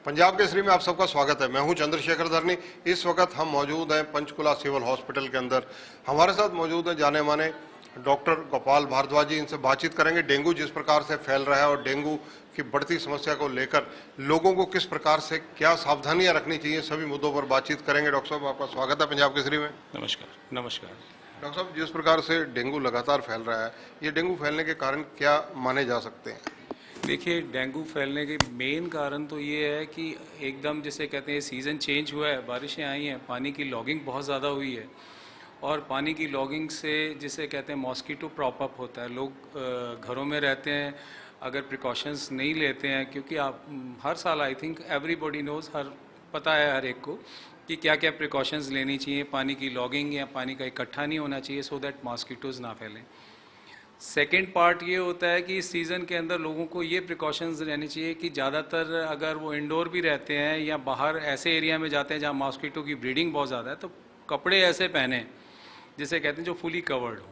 पंजाब केसरी में आप सबका स्वागत है। मैं हूं चंद्रशेखर धरनी। इस वक्त हम मौजूद हैं पंचकुला सिविल हॉस्पिटल के अंदर। हमारे साथ मौजूद हैं जाने माने डॉक्टर गोपाल भारद्वाज जी। इनसे बातचीत करेंगे डेंगू जिस प्रकार से फैल रहा है और डेंगू की बढ़ती समस्या को लेकर लोगों को किस प्रकार से क्या सावधानियां रखनी चाहिए, सभी मुद्दों पर बातचीत करेंगे। डॉक्टर साहब, आपका स्वागत है पंजाब केसरी में। नमस्कार। नमस्कार डॉक्टर साहब, जिस प्रकार से डेंगू लगातार फैल रहा है, ये डेंगू फैलने के कारण क्या माने जा सकते हैं? देखिए, डेंगू फैलने के मेन कारण तो ये है कि एकदम जिसे कहते हैं सीज़न चेंज हुआ है, बारिशें आई हैं, पानी की लॉगिंग बहुत ज़्यादा हुई है और पानी की लॉगिंग से जिसे कहते हैं मॉस्किटो प्रॉप अप होता है। लोग घरों में रहते हैं, अगर प्रिकॉशंस नहीं लेते हैं, क्योंकि आप हर साल आई थिंक एवरीबॉडी नोज़, पता है हर एक को कि क्या क्या प्रिकॉशंस लेनी चाहिए। पानी की लॉगिंग या पानी का इकट्ठा नहीं होना चाहिए सो दैट मॉस्किटोज़ ना फैलें। सेकेंड पार्ट ये होता है कि इस सीज़न के अंदर लोगों को ये प्रिकॉशंस रहनी चाहिए कि ज़्यादातर अगर वो इंडोर भी रहते हैं या बाहर ऐसे एरिया में जाते हैं जहाँ मॉस्किटो की ब्रीडिंग बहुत ज़्यादा है, तो कपड़े ऐसे पहने जिसे कहते हैं जो फुली कवर्ड हो।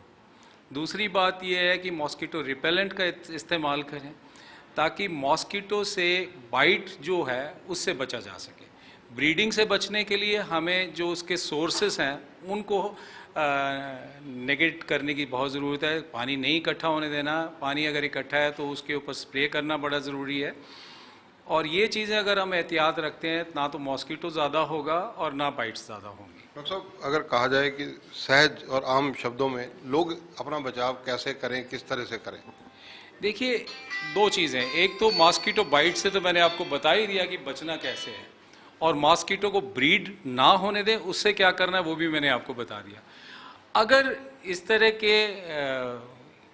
दूसरी बात ये है कि मॉस्किटो रिपेलेंट का इस्तेमाल करें ताकि मॉस्किटो से बाइट जो है उससे बचा जा सके। ब्रीडिंग से बचने के लिए हमें जो उसके सोर्सेस हैं उनको नेगेट करने की बहुत ज़रूरत है। पानी नहीं इकट्ठा होने देना, पानी अगर इकट्ठा है तो उसके ऊपर स्प्रे करना बड़ा ज़रूरी है। और ये चीज़ें अगर हम एहतियात रखते हैं ना तो मॉस्किटो ज़्यादा होगा और ना बाइट्स ज़्यादा होंगी। डॉक्टर साहब, अगर कहा जाए कि सहज और आम शब्दों में लोग अपना बचाव कैसे करें, किस तरह से करें? देखिए, दो चीज़ें। एक तो मॉस्किटो बाइट से तो मैंने आपको बता ही दिया कि बचना कैसे है, और मॉस्किटो को ब्रीड ना होने दें उससे क्या करना है वो भी मैंने आपको बता दिया। अगर इस तरह के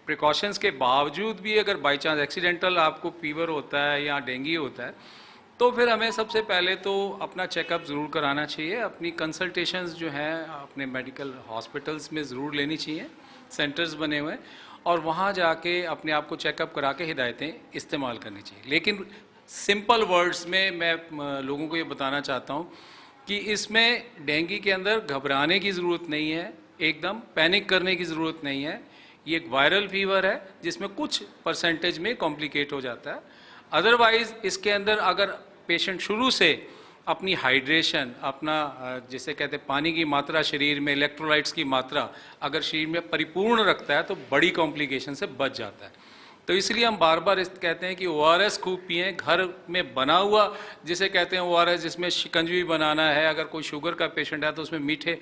प्रिकॉशंस के बावजूद भी अगर बाई चांस एक्सीडेंटल आपको फीवर होता है या डेंगू होता है, तो फिर हमें सबसे पहले तो अपना चेकअप ज़रूर कराना चाहिए। अपनी कंसल्टेशंस जो हैं अपने मेडिकल हॉस्पिटल्स में ज़रूर लेनी चाहिए, सेंटर्स बने हुए हैं, और वहाँ जाके अपने आप को चेकअप करा के हिदायतें इस्तेमाल करनी चाहिए। लेकिन सिंपल वर्ड्स में मैं लोगों को ये बताना चाहता हूँ कि इसमें डेंगू के अंदर घबराने की ज़रूरत नहीं है, एकदम पैनिक करने की ज़रूरत नहीं है। ये एक वायरल फीवर है जिसमें कुछ परसेंटेज में कॉम्प्लिकेट हो जाता है। अदरवाइज इसके अंदर अगर पेशेंट शुरू से अपनी हाइड्रेशन, अपना जिसे कहते हैं पानी की मात्रा, शरीर में इलेक्ट्रोलाइट्स की मात्रा अगर शरीर में परिपूर्ण रखता है तो बड़ी कॉम्प्लिकेशन से बच जाता है। तो इसलिए हम बार बार कहते हैं कि ORS खूब पिएँ। घर में बना हुआ जिसे कहते हैं ORS, जिसमें शिकंजवी बनाना है, अगर कोई शुगर का पेशेंट है तो उसमें मीठे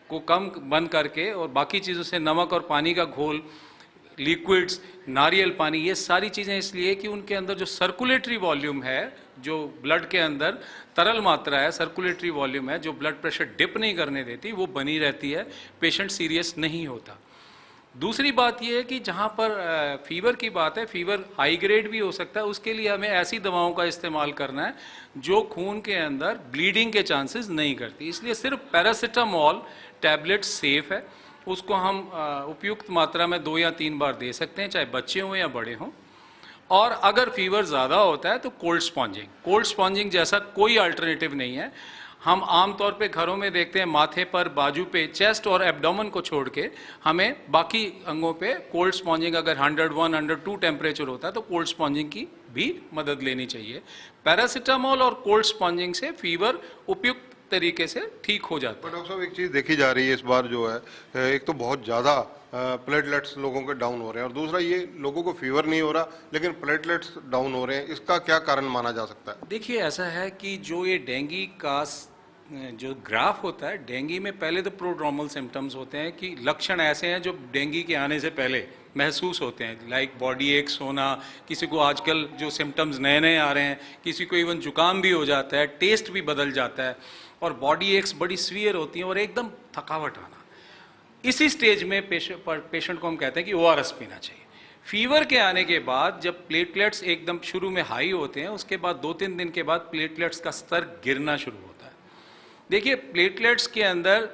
को कम बंद करके और बाकी चीज़ों से नमक और पानी का घोल, लिक्विड्स, नारियल पानी, ये सारी चीज़ें इसलिए कि उनके अंदर जो सर्कुलेटरी वॉल्यूम है, जो ब्लड के अंदर तरल मात्रा है, सर्कुलेटरी वॉल्यूम है, जो ब्लड प्रेशर डिप नहीं करने देती, वो बनी रहती है, पेशेंट सीरियस नहीं होता। दूसरी बात यह है कि जहाँ पर फीवर की बात है, फीवर हाई ग्रेड भी हो सकता है, उसके लिए हमें ऐसी दवाओं का इस्तेमाल करना है जो खून के अंदर ब्लीडिंग के चांसेस नहीं करती। इसलिए सिर्फ पैरासीटामोल टैबलेट सेफ है, उसको हम उपयुक्त मात्रा में 2 या 3 बार दे सकते हैं, चाहे बच्चे हों या बड़े हों। और अगर फीवर ज़्यादा होता है तो कोल्ड स्पॉन्जिंग जैसा कोई अल्टरनेटिव नहीं है। हम आमतौर पे घरों में देखते हैं माथे पर, बाजू पे, चेस्ट और एब्डोमेन को छोड़ के हमें बाकी अंगों पे कोल्ड स्पॉन्जिंग, अगर 101, 102 टेम्परेचर होता है तो कोल्ड स्पॉन्जिंग की भी मदद लेनी चाहिए। पैरासीटामोल और कोल्ड स्पॉन्जिंग से फीवर उपयुक्त तरीके से ठीक हो जाता है। डॉक्टर साहब, एक चीज़ देखी जा रही है इस बार जो है, एक तो बहुत ज़्यादा प्लेटलेट्स लोगों के डाउन हो रहे हैं और दूसरा ये लोगों को फीवर नहीं हो रहा लेकिन प्लेटलेट्स डाउन हो रहे हैं। इसका क्या कारण माना जा सकता है? देखिए, ऐसा है कि जो ये डेंगू का जो ग्राफ होता है, डेंगू में पहले तो प्रोड्रोमल सिम्टम्स होते हैं कि लक्षण ऐसे हैं जो डेंगू के आने से पहले महसूस होते हैं, लाइक बॉडी एक्स होना, किसी को आजकल जो सिम्टम्स नए नए आ रहे हैं, किसी को इवन जुकाम भी हो जाता है, टेस्ट भी बदल जाता है और बॉडी एक्स बड़ी सीवियर होती है और एकदम थकावट आना। इसी स्टेज में पेशेंट को हम कहते हैं कि ORS पीना चाहिए। फीवर के आने के बाद जब प्लेटलेट्स एकदम शुरू में हाई होते हैं, उसके बाद 2-3 दिन के बाद प्लेटलेट्स का स्तर गिरना शुरू होता है। देखिए, प्लेटलेट्स के अंदर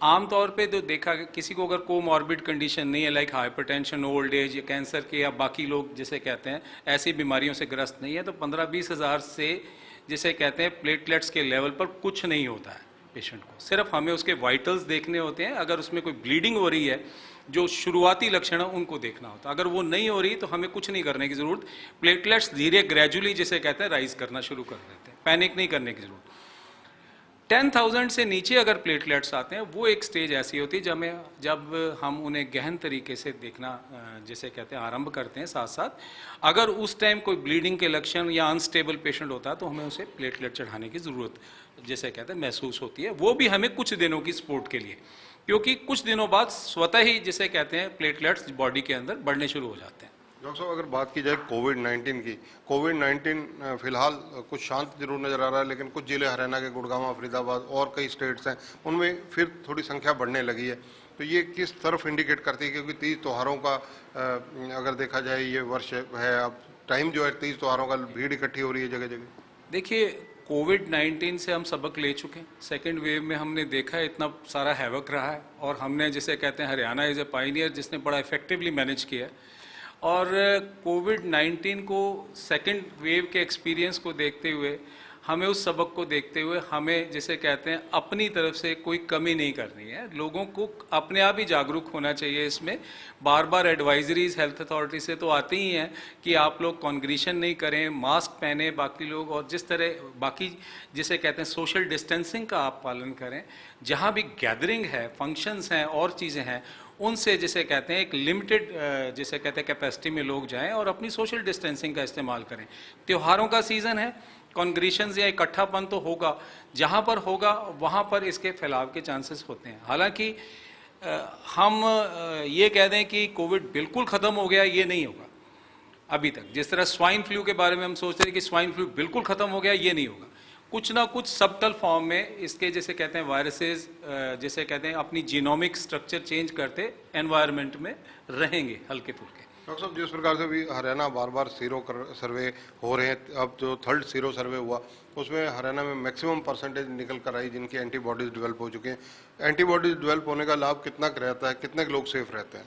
आमतौर पे तो देखा कि किसी को अगर कोमॉर्बिड कंडीशन नहीं है, लाइक हाइपरटेंशन, ओल्ड एज या कैंसर के या बाकी लोग जिसे कहते हैं ऐसी बीमारियों से ग्रस्त नहीं है, तो 15-20 हज़ार से जिसे कहते हैं प्लेटलेट्स के लेवल पर कुछ नहीं होता है पेशेंट को। सिर्फ हमें उसके वाइटल्स देखने होते हैं, अगर उसमें कोई ब्लीडिंग हो रही है, जो शुरुआती लक्षण है उनको देखना होता है। अगर वो नहीं हो रही तो हमें कुछ नहीं करने की ज़रूरत, प्लेटलेट्स धीरे ग्रेजुअली जिसे कहते हैं राइज करना शुरू कर देते हैं। पैनिक नहीं करने की जरूरत। 10,000 से नीचे अगर प्लेटलेट्स आते हैं, वो एक स्टेज ऐसी होती है जब हम उन्हें गहन तरीके से देखना जिसे कहते हैं आरंभ करते हैं। साथ साथ अगर उस टाइम कोई ब्लीडिंग के लक्षण या अनस्टेबल पेशेंट होता है तो हमें उसे प्लेटलेट चढ़ाने की ज़रूरत जिसे कहते हैं महसूस होती है। वो भी हमें कुछ दिनों की सपोर्ट के लिए, क्योंकि कुछ दिनों बाद स्वतः ही जिसे कहते हैं प्लेटलेट्स बॉडी के अंदर बढ़ने शुरू हो जाते हैं। डॉक्टर साहब, अगर बात की जाए कोविड-19 की, कोविड-19 फिलहाल कुछ शांत जरूर नजर आ रहा है, लेकिन कुछ जिले हरियाणा के गुड़गांव, फरीदाबाद और कई स्टेट्स हैं, उनमें फिर थोड़ी संख्या बढ़ने लगी है। तो ये किस तरफ इंडिकेट करती है? क्योंकि तीज त्योहारों का अगर देखा जाए ये वर्ष है, अब टाइम जो है तीज त्योहारों का, भीड़ इकट्ठी हो रही है जगह जगह। देखिए, कोविड-19 से हम सबक ले चुके हैं। सेकेंड वेव में हमने देखा है इतना सारा हैवक रहा है, और हमने जिसे कहते हैं हरियाणा इज़ ए पायनियर जिसने बड़ा इफेक्टिवली मैनेज किया है। और कोविड-19 को सेकेंड वेव के एक्सपीरियंस को देखते हुए, हमें उस सबक को देखते हुए हमें जिसे कहते हैं अपनी तरफ से कोई कमी नहीं करनी है। लोगों को अपने आप ही जागरूक होना चाहिए। इसमें बार बार एडवाइजरीज हेल्थ अथॉरिटी से तो आती ही हैं कि आप लोग कॉन्ग्रीशन नहीं करें, मास्क पहने बाकी लोग, और जिस तरह बाकी जिसे कहते हैं सोशल डिस्टेंसिंग का आप पालन करें। जहाँ भी गैदरिंग है, फंक्शंस हैं और चीज़ें हैं, उनसे जिसे कहते हैं एक लिमिटेड जिसे कहते हैं कैपेसिटी में लोग जाएं और अपनी सोशल डिस्टेंसिंग का इस्तेमाल करें। त्योहारों का सीज़न है, कॉन्ग्रेशंस या इकट्ठापन तो होगा, जहाँ पर होगा वहाँ पर इसके फैलाव के चांसेस होते हैं। हालांकि हम ये कह दें कि कोविड बिल्कुल ख़त्म हो गया, ये नहीं होगा अभी तक। जिस तरह स्वाइन फ्लू के बारे में हम सोचते हैं कि स्वाइन फ्लू बिल्कुल ख़त्म हो गया, ये नहीं होगा। कुछ ना कुछ सबटल फॉर्म में इसके जिसे कहते हैं वायरसेस जिसे कहते हैं अपनी जीनोमिक स्ट्रक्चर चेंज करते एनवायरनमेंट में रहेंगे हल्के फुल्के। डॉक्टर साहब, जिस प्रकार से भी हरियाणा बार बार सीरो सर्वे हो रहे हैं, अब जो थर्ड सीरो सर्वे हुआ उसमें हरियाणा में मैक्सिमम परसेंटेज निकल कर आई जिनकी एंटीबॉडीज डेवलप हो चुके हैं। एंटीबॉडीज डेवलप होने का लाभ कितना रहता है, कितने लोग सेफ रहते हैं?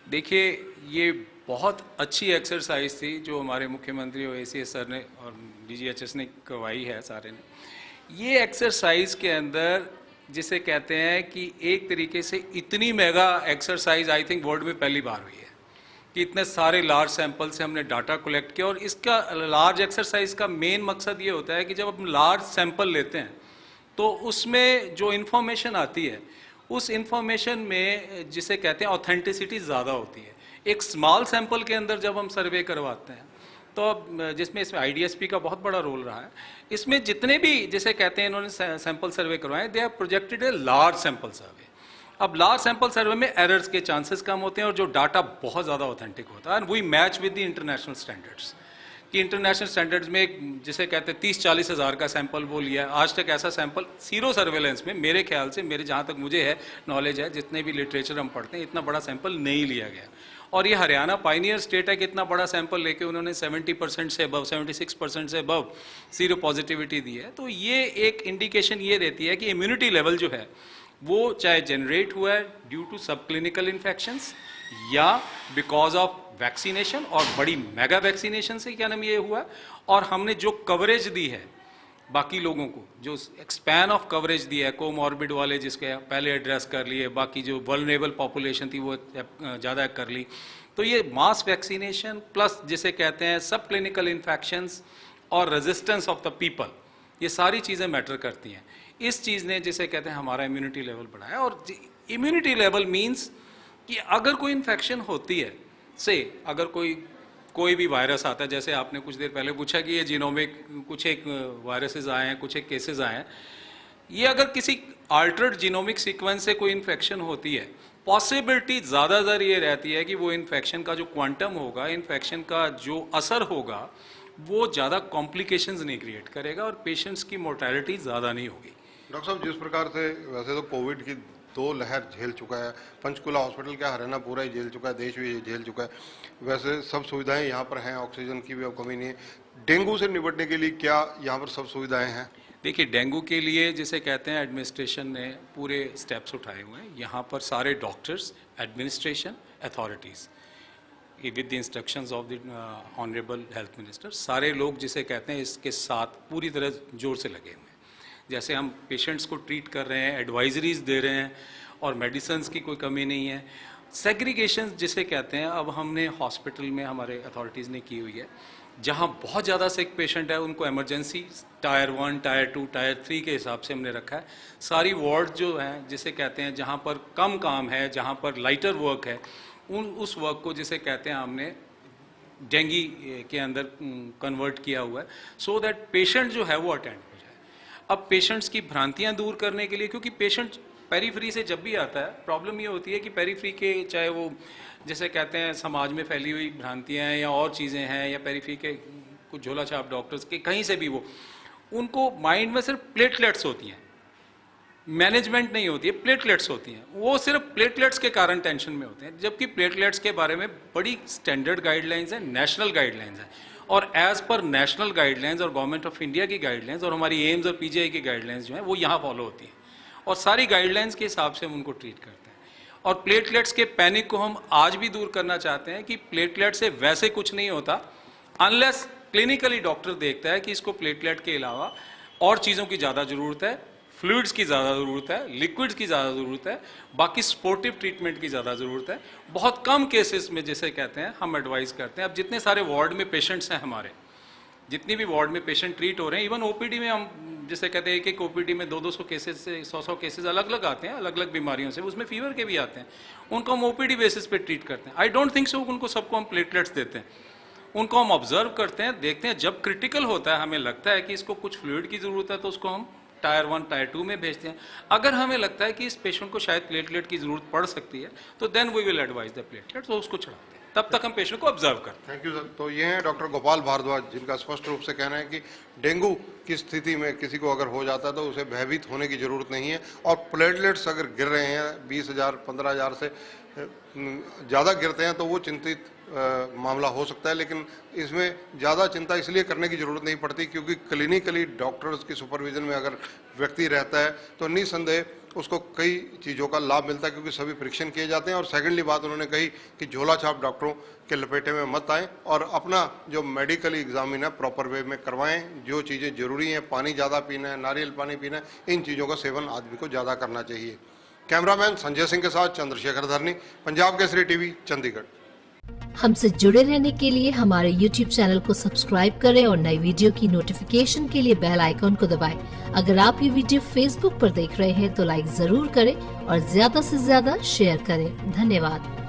देखिए, ये बहुत अच्छी एक्सरसाइज थी जो हमारे मुख्यमंत्री और ACS सर ने और DGHS ने करवाई है सारे ने। ये एक्सरसाइज के अंदर जिसे कहते हैं कि एक तरीके से इतनी mega exercise I think world में पहली बार हुई है कि इतने सारे लार्ज सैंपल से हमने डाटा कलेक्ट किया। और इसका लार्ज एक्सरसाइज का मेन मकसद ये होता है कि जब हम लार्ज सैंपल लेते हैं तो उसमें जो इन्फॉर्मेशन आती है उस इन्फॉर्मेशन में जिसे कहते हैं ऑथेंटिसिटी ज़्यादा होती है। एक स्मॉल सैंपल के अंदर जब हम सर्वे करवाते हैं तो जिसमें IDSP का बहुत बड़ा रोल रहा है, इसमें जितने भी जिसे कहते हैं इन्होंने सैंपल सर्वे करवाए, they have projected a large sample survey. अब लार्ज सैंपल सर्वे में एरर्स के चांसेस कम होते हैं और जो डाटा बहुत ज़्यादा ऑथेंटिक होता है। And we match with the international standards कि इंटरनेशनल स्टैंडर्ड्स में जिसे कहते हैं 30-40 हज़ार का सैंपल वो लिया है। आज तक ऐसा सैंपल सीरो सर्वेलेंस में मेरे ख्याल से, मेरे जहाँ तक मुझे है नॉलेज है, जितने भी लिटरेचर हम पढ़ते हैं, इतना बड़ा सैंपल नहीं लिया गया। और ये हरियाणा पाइनियर स्टेट है कि इतना बड़ा सैंपल लेके उन्होंने 70% से अबव, 76% से अबव सीरो पॉजिटिविटी दी है। तो ये एक इंडिकेशन ये देती है कि इम्यूनिटी लेवल जो है वो चाहे जनरेट हुआ है ड्यू टू सब क्लिनिकल इन्फेक्शंस या बिकॉज ऑफ वैक्सीनेशन, और बड़ी मेगा वैक्सीनेशन से क्या नाम ये हुआ है। और हमने जो कवरेज दी है बाकी लोगों को, जो एक्सपैन ऑफ कवरेज दिया है, कोमॉर्बिड वाले जिसके पहले एड्रेस कर लिए, बाकी जो वल्नरेबल पॉपुलेशन थी वो ज़्यादा कर ली। तो ये मास वैक्सीनेशन प्लस जिसे कहते हैं सब क्लिनिकल इन्फेक्शंस और रेजिस्टेंस ऑफ द पीपल, ये सारी चीज़ें मैटर करती हैं। इस चीज़ ने जिसे कहते हैं हमारा इम्यूनिटी लेवल बढ़ाया। और इम्यूनिटी लेवल मीन्स कि अगर कोई इन्फेक्शन होती है, से अगर कोई भी वायरस आता है, जैसे आपने कुछ देर पहले पूछा कि ये जीनोमिक कुछ एक वायरसेस आए हैं, कुछ एक केसेस आए हैं, ये अगर किसी अल्टर्ड जीनोमिक सीक्वेंस से कोई इन्फेक्शन होती है, पॉसिबिलिटी ज़्यादातर ये रहती है कि वो इन्फेक्शन का जो क्वांटम होगा, इन्फेक्शन का जो असर होगा, वो ज़्यादा कॉम्प्लिकेशंस नहीं क्रिएट करेगा और पेशेंट्स की मोर्टेलिटी ज़्यादा नहीं होगी। डॉक्टर साहब, जिस प्रकार से वैसे तो कोविड की 2 लहर झेल चुका है, पंचकुला हॉस्पिटल क्या हरियाणा पूरा ही झेल चुका है, देश भी झेल चुका है, वैसे सब सुविधाएं यहाँ पर हैं, ऑक्सीजन की भी अब कमी नहीं है। डेंगू से निपटने के लिए क्या यहाँ पर सब सुविधाएं हैं? देखिए, डेंगू के लिए जिसे कहते हैं एडमिनिस्ट्रेशन ने पूरे स्टेप्स उठाए हुए हैं। यहाँ पर सारे doctors, administration, authorities with the instructions of the honourable health minister, सारे लोग जिसे कहते हैं इसके साथ पूरी तरह जोर से लगे हुए हैं। जैसे हम पेशेंट्स को ट्रीट कर रहे हैं, एडवाइजरीज दे रहे हैं, और मेडिसिन्स की कोई कमी नहीं है। सेग्रीगेशन जिसे कहते हैं अब हमने हॉस्पिटल में हमारे अथॉरिटीज़ ने की हुई है जहाँ बहुत ज़्यादा सिक पेशेंट है उनको इमरजेंसी टायर 1, टायर 2, टायर 3 के हिसाब से हमने रखा है। सारी वार्ड जो हैं जिसे कहते हैं जहाँ पर कम काम है, जहाँ पर लाइटर वर्क है, उस वर्क को जिसे कहते हैं हमने डेंगी के अंदर कन्वर्ट किया हुआ है, सो दैट पेशेंट जो है वो अटेंड हो जाए। अब पेशेंट्स की भ्रांतियाँ दूर करने के लिए, क्योंकि पेशेंट पेरीफ्री से जब भी आता है, प्रॉब्लम ये होती है कि पेरीफ्री के चाहे वो जैसे कहते हैं समाज में फैली हुई भ्रांतियाँ हैं या और चीज़ें हैं या पेरीफ्री के कुछ झोला छाप डॉक्टर्स के कहीं से भी वो, उनको माइंड में सिर्फ प्लेटलेट्स होती हैं, मैनेजमेंट नहीं होती है, प्लेटलेट्स होती हैं। वो सिर्फ प्लेटलेट्स के कारण टेंशन में होते हैं, जबकि प्लेटलेट्स के बारे में बड़ी स्टैंडर्ड गाइडलाइंस हैं, नेशनल गाइडलाइंस हैं, और एज पर नेशनल गाइडलाइंस और गवर्नमेंट ऑफ इंडिया की गाइडलाइंस और हमारी एम्स और पीजीआई की गाइडलाइंस जो हैं वो यहाँ फॉलो होती हैं, और सारी गाइडलाइंस के हिसाब से हम उनको ट्रीट करते हैं। और प्लेटलेट्स के पैनिक को हम आज भी दूर करना चाहते हैं कि प्लेटलेट से वैसे कुछ नहीं होता, अनलेस क्लिनिकली डॉक्टर देखता है कि इसको प्लेटलेट के अलावा और चीज़ों की ज़्यादा ज़रूरत है, फ्लूइड्स की ज़्यादा ज़रूरत है, लिक्विड्स की ज़्यादा ज़रूरत है, बाकी स्पोर्टिव ट्रीटमेंट की ज़्यादा ज़रूरत है। बहुत कम केसेस में जिसे कहते हैं हम एडवाइस करते हैं। अब जितने सारे वार्ड में पेशेंट्स हैं हमारे, जितनी भी वार्ड में पेशेंट ट्रीट हो रहे हैं, इवन ओपीडी में हम जिसे कहते हैं एक ओपीडी में 200 केसेस से 100 केसेस अलग अलग आते हैं, अलग अलग बीमारियों से, उसमें फीवर के भी आते हैं, उनको हम ओपीडी बेसिस पे ट्रीट करते हैं। आई डोंट थिंक सो उनको सबको हम प्लेटलेट्स देते हैं, उनको हम ऑब्जर्व करते हैं, देखते हैं, जब क्रिटिकल होता है, हमें लगता है कि इसको कुछ फ्लूइड की ज़रूरत है तो उसको हम टायर 1, टायर 2 में भेजते हैं। अगर हमें लगता है कि इस पेशेंट को शायद प्लेटलेट की ज़रूरत पड़ सकती है तो then we will advise the platelet, तो उसको चढ़ाते हैं, तब तक हम पेशेंट को ऑब्जर्व करते हैं। Thank you sir. तो ये हैं डॉक्टर गोपाल भारद्वाज, जिनका स्पष्ट रूप से कहना है कि डेंगू की स्थिति में किसी को अगर हो जाता है तो उसे भयभीत होने की ज़रूरत नहीं है, और प्लेटलेट्स अगर गिर रहे हैं 20,000 15,000 से ज़्यादा गिरते हैं तो वो चिंतित मामला हो सकता है, लेकिन इसमें ज़्यादा चिंता इसलिए करने की ज़रूरत नहीं पड़ती क्योंकि क्लिनिकली डॉक्टर्स की सुपरविजन में अगर व्यक्ति रहता है तो निसंदेह उसको कई चीज़ों का लाभ मिलता है, क्योंकि सभी परीक्षण किए जाते हैं। और सेकेंडली बात उन्होंने कही कि झोला छाप डॉक्टरों के लपेटे में मत आएँ और अपना जो मेडिकली एग्जामिन है प्रॉपर वे में करवाएं। जो चीज़ें ज़रूरी हैं, पानी ज़्यादा पीना है, नारियल पानी पीना है, इन चीज़ों का सेवन आदमी को ज़्यादा करना चाहिए। कैमरामैन संजय सिंह के साथ चंद्रशेखर धरनी, पंजाब केसरी टीवी, चंडीगढ़। हमसे जुड़े रहने के लिए हमारे YouTube चैनल को सब्सक्राइब करें और नई वीडियो की नोटिफिकेशन के लिए बेल आइकॉन को दबाएं। अगर आप ये वीडियो Facebook पर देख रहे हैं तो लाइक जरूर करें और ज्यादा से ज्यादा शेयर करें। धन्यवाद।